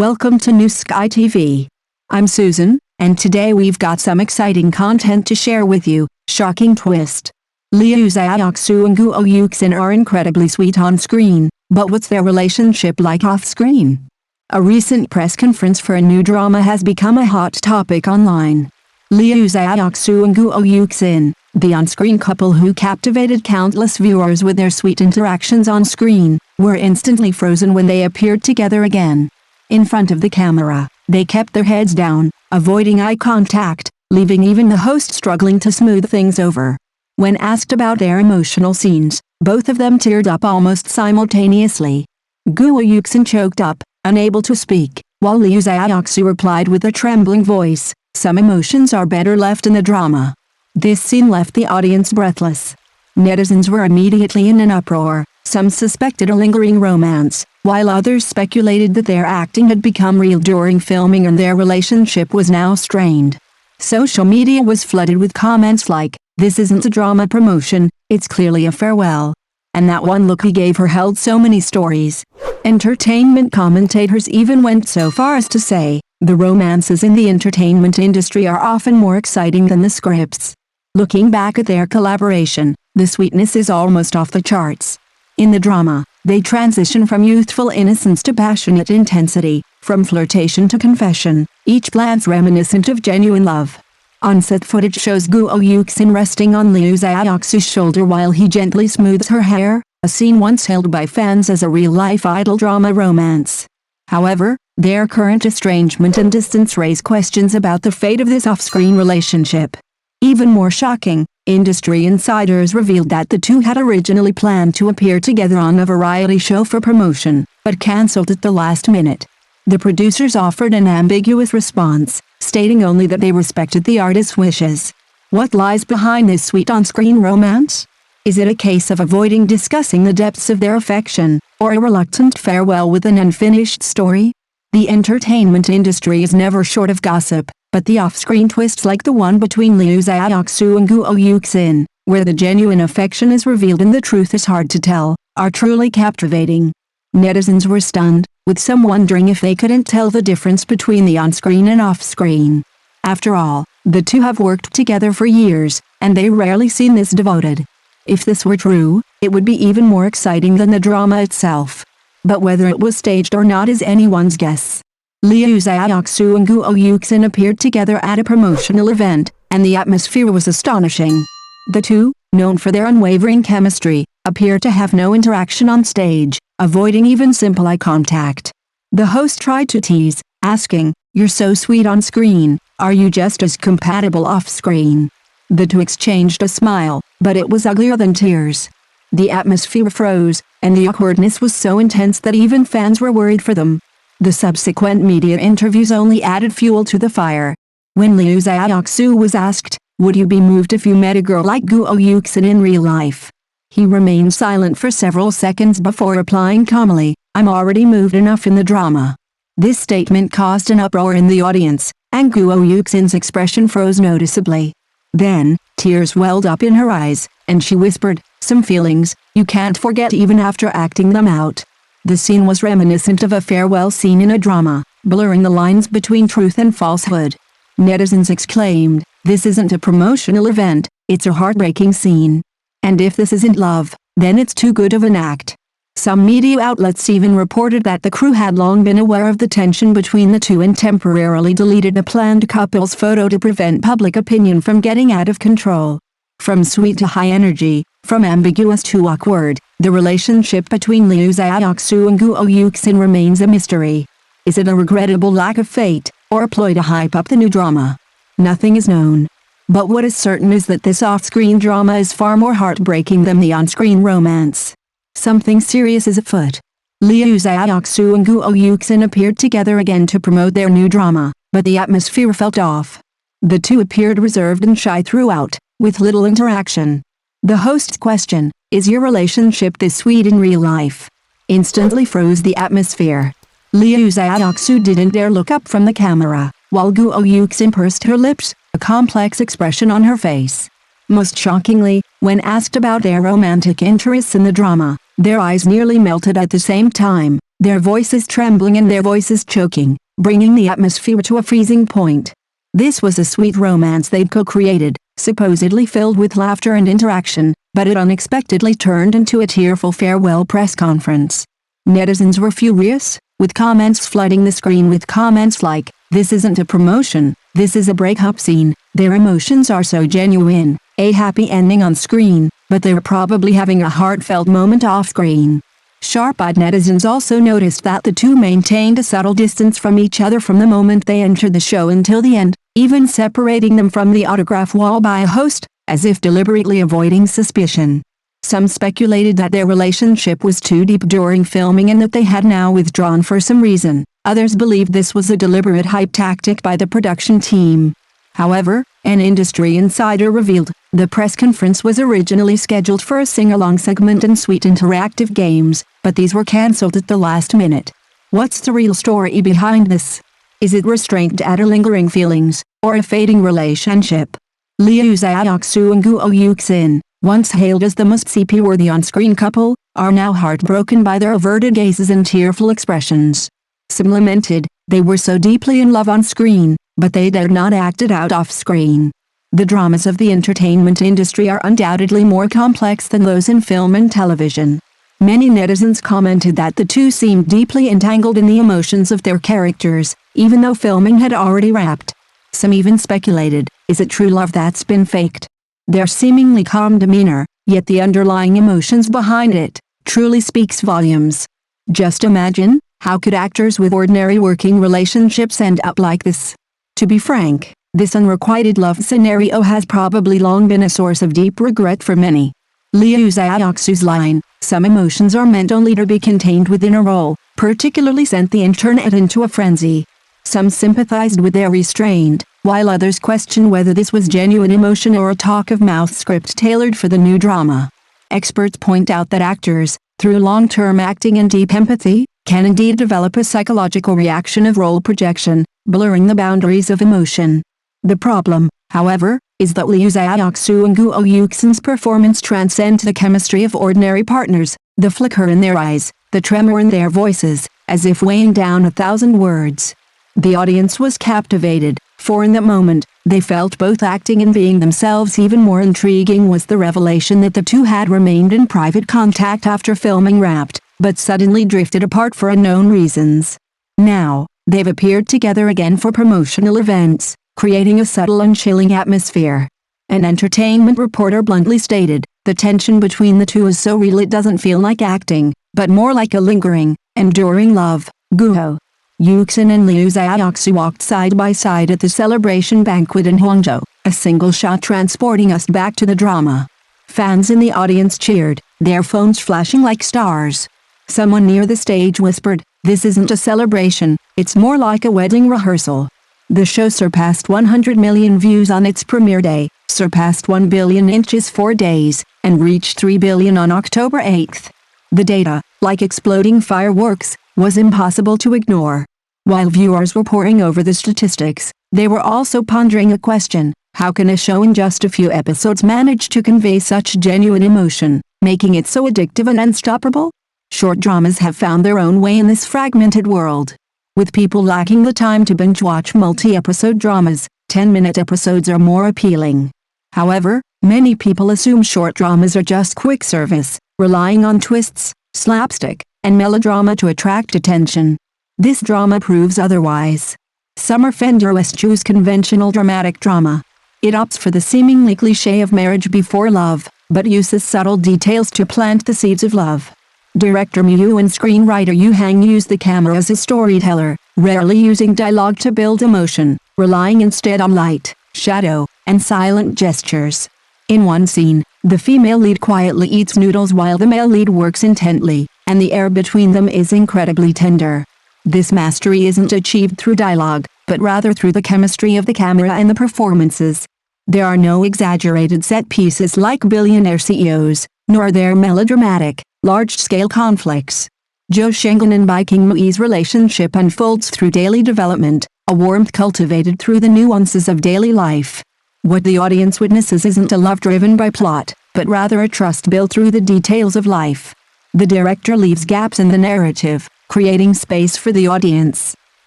Welcome to New Sky TV. I'm Susan, and today we've got some exciting content to share with you. Shocking twist. Liu Xiaoxu and Guo Yuxin are incredibly sweet on screen, but what's their relationship like off-screen? A recent press conference for a new drama has become a hot topic online. Liu Xiaoxu and Guo Yuxin, the on-screen couple who captivated countless viewers with their sweet interactions on screen, were instantly frozen when they appeared together again. In front of the camera, they kept their heads down, avoiding eye contact, leaving even the host struggling to smooth things over. When asked about their emotional scenes, both of them teared up almost simultaneously. Guo Yuxin choked up, unable to speak, while Liu Xiaoxu replied with a trembling voice, "Some emotions are better left in the drama." This scene left the audience breathless. Netizens were immediately in an uproar. Some suspected a lingering romance, while others speculated that their acting had become real during filming and their relationship was now strained. Social media was flooded with comments like, "This isn't a drama promotion, it's clearly a farewell." And "that one look he gave her" held so many stories. Entertainment commentators even went so far as to say, the romances in the entertainment industry are often more exciting than the scripts. Looking back at their collaboration, the sweetness is almost off the charts. In the drama, they transition from youthful innocence to passionate intensity, from flirtation to confession, each glance reminiscent of genuine love. On-set footage shows Guo Yuxin resting on Liu Xiaoxu's shoulder while he gently smooths her hair, a scene once hailed by fans as a real-life idol drama romance. However, their current estrangement and distance raise questions about the fate of this off-screen relationship. Even more shocking, industry insiders revealed that the two had originally planned to appear together on a variety show for promotion, but cancelled at the last minute. The producers offered an ambiguous response, stating only that they respected the artist's wishes. What lies behind this sweet on-screen romance? Is it a case of avoiding discussing the depths of their affection, or a reluctant farewell with an unfinished story? The entertainment industry is never short of gossip, but the off-screen twists like the one between Liu Xiaoxu and Guo Yuxin, where the genuine affection is revealed and the truth is hard to tell, are truly captivating. Netizens were stunned, with some wondering if they couldn't tell the difference between the on-screen and off-screen. After all, the two have worked together for years, and they rarely seem this devoted. If this were true, it would be even more exciting than the drama itself. But whether it was staged or not is anyone's guess. Liu Xiaoxu and Guo Yuxin appeared together at a promotional event, and the atmosphere was astonishing. The two, known for their unwavering chemistry, appeared to have no interaction on stage, avoiding even simple eye contact. The host tried to tease, asking, "You're so sweet on screen, are you just as compatible off-screen?" The two exchanged a smile, but it was uglier than tears. The atmosphere froze, and the awkwardness was so intense that even fans were worried for them. The subsequent media interviews only added fuel to the fire. When Liu Xiaoxu was asked, "Would you be moved if you met a girl like Guo Yuxin in real life?" he remained silent for several seconds before replying calmly, "I'm already moved enough in the drama." This statement caused an uproar in the audience, and Guo Yuxin's expression froze noticeably. Then, tears welled up in her eyes, and she whispered, "Some feelings, you can't forget even after acting them out." The scene was reminiscent of a farewell scene in a drama, blurring the lines between truth and falsehood. Netizens exclaimed, "This isn't a promotional event, it's a heartbreaking scene. And if this isn't love, then it's too good of an act." Some media outlets even reported that the crew had long been aware of the tension between the two and temporarily deleted the planned couple's photo to prevent public opinion from getting out of control. From sweet to high energy, from ambiguous to awkward, the relationship between Liu Xiaoxu and Guo Yuxin remains a mystery. Is it a regrettable lack of fate, or a ploy to hype up the new drama? Nothing is known. But what is certain is that this off-screen drama is far more heartbreaking than the on-screen romance. Something serious is afoot. Liu Xiaoxu and Guo Yuxin appeared together again to promote their new drama, but the atmosphere felt off. The two appeared reserved and shy throughout, with little interaction. The host's question, "Is your relationship this sweet in real life?" instantly froze the atmosphere. Liu Xiaoxu didn't dare look up from the camera, while Guo Yuxin pursed her lips, a complex expression on her face. Most shockingly, when asked about their romantic interests in the drama, their eyes nearly melted at the same time, their voices trembling and their voices choking, bringing the atmosphere to a freezing point. This was a sweet romance they'd co-created, supposedly filled with laughter and interaction, but it unexpectedly turned into a tearful farewell press conference. Netizens were furious, with comments flooding the screen with comments like, "This isn't a promotion, this is a breakup scene, their emotions are so genuine, a happy ending on screen, but they're probably having a heartfelt moment off-screen." Sharp-eyed netizens also noticed that the two maintained a subtle distance from each other from the moment they entered the show until the end, even separating them from the autograph wall by a host, as if deliberately avoiding suspicion. Some speculated that their relationship was too deep during filming and that they had now withdrawn for some reason. Others believed this was a deliberate hype tactic by the production team. However, an industry insider revealed, the press conference was originally scheduled for a sing-along segment and sweet interactive games, but these were cancelled at the last minute. What's the real story behind this? Is it restraint at lingering feelings, or a fading relationship? Liu Xiaoxu and Guo Yuxin, once hailed as the must-see-worthy on-screen couple, are now heartbroken by their averted gazes and tearful expressions. Some lamented, they were so deeply in love on screen, but they dared not act it out off-screen. The dramas of the entertainment industry are undoubtedly more complex than those in film and television. Many netizens commented that the two seemed deeply entangled in the emotions of their characters, even though filming had already wrapped. Some even speculated, is it true love that's been faked? Their seemingly calm demeanor, yet the underlying emotions behind it, truly speaks volumes. Just imagine, how could actors with ordinary working relationships end up like this? To be frank, this unrequited love scenario has probably long been a source of deep regret for many. Liu Xiaoxu's line, "Some emotions are meant only to be contained within a role," particularly sent the internet into a frenzy. Some sympathized with their restraint, while others questioned whether this was genuine emotion or a talk-of-mouth script tailored for the new drama. Experts point out that actors, through long-term acting and deep empathy, can indeed develop a psychological reaction of role projection, blurring the boundaries of emotion. The problem, however, is that Liu Xiaoxu and Guo Yuxin's performance transcends the chemistry of ordinary partners, the flicker in their eyes, the tremor in their voices, as if weighing down 1,000 words. The audience was captivated, for in that moment, they felt both acting and being themselves. Even more intriguing was the revelation that the two had remained in private contact after filming wrapped, but suddenly drifted apart for unknown reasons. Now, they've appeared together again for promotional events, creating a subtle and chilling atmosphere. An entertainment reporter bluntly stated, "The tension between the two is so real it doesn't feel like acting, but more like a lingering, enduring love." Guo Yuxin and Liu Xiaoxu walked side by side at the celebration banquet in Hangzhou, a single shot transporting us back to the drama. Fans in the audience cheered, their phones flashing like stars. Someone near the stage whispered, "This isn't a celebration, it's more like a wedding rehearsal." The show surpassed 100 million views on its premiere day, surpassed 1 billion in 4 days, and reached 3 billion on October 8th. The data, like exploding fireworks, was impossible to ignore. While viewers were poring over the statistics, they were also pondering a question: how can a show in just a few episodes manage to convey such genuine emotion, making it so addictive and unstoppable? Short dramas have found their own way in this fragmented world. With people lacking the time to binge-watch multi-episode dramas, 10-minute episodes are more appealing. However, many people assume short dramas are just quick service, relying on twists, slapstick, and melodrama to attract attention. This drama proves otherwise. Summer Fender's choose conventional dramatic drama. It opts for the seemingly cliché of marriage before love, but uses subtle details to plant the seeds of love. Director Mu and screenwriter Yu Hang use the camera as a storyteller, rarely using dialogue to build emotion, relying instead on light, shadow, and silent gestures. In one scene, the female lead quietly eats noodles while the male lead works intently, and the air between them is incredibly tender. This mastery isn't achieved through dialogue, but rather through the chemistry of the camera and the performances. There are no exaggerated set pieces like billionaire CEOs, nor are there melodramatic, large-scale conflicts. Zhou Shengen and Bai Qingmui's relationship unfolds through daily development, a warmth cultivated through the nuances of daily life. What the audience witnesses isn't a love driven by plot, but rather a trust built through the details of life. The director leaves gaps in the narrative, creating space for the audience.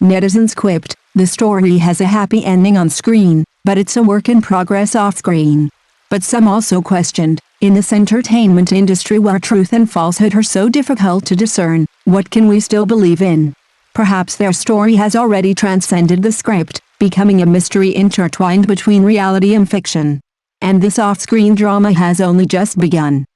Netizens quipped, "The story has a happy ending on screen, but it's a work in progress off-screen." But some also questioned, in this entertainment industry where truth and falsehood are so difficult to discern, what can we still believe in? Perhaps their story has already transcended the script, becoming a mystery intertwined between reality and fiction. And this off-screen drama has only just begun.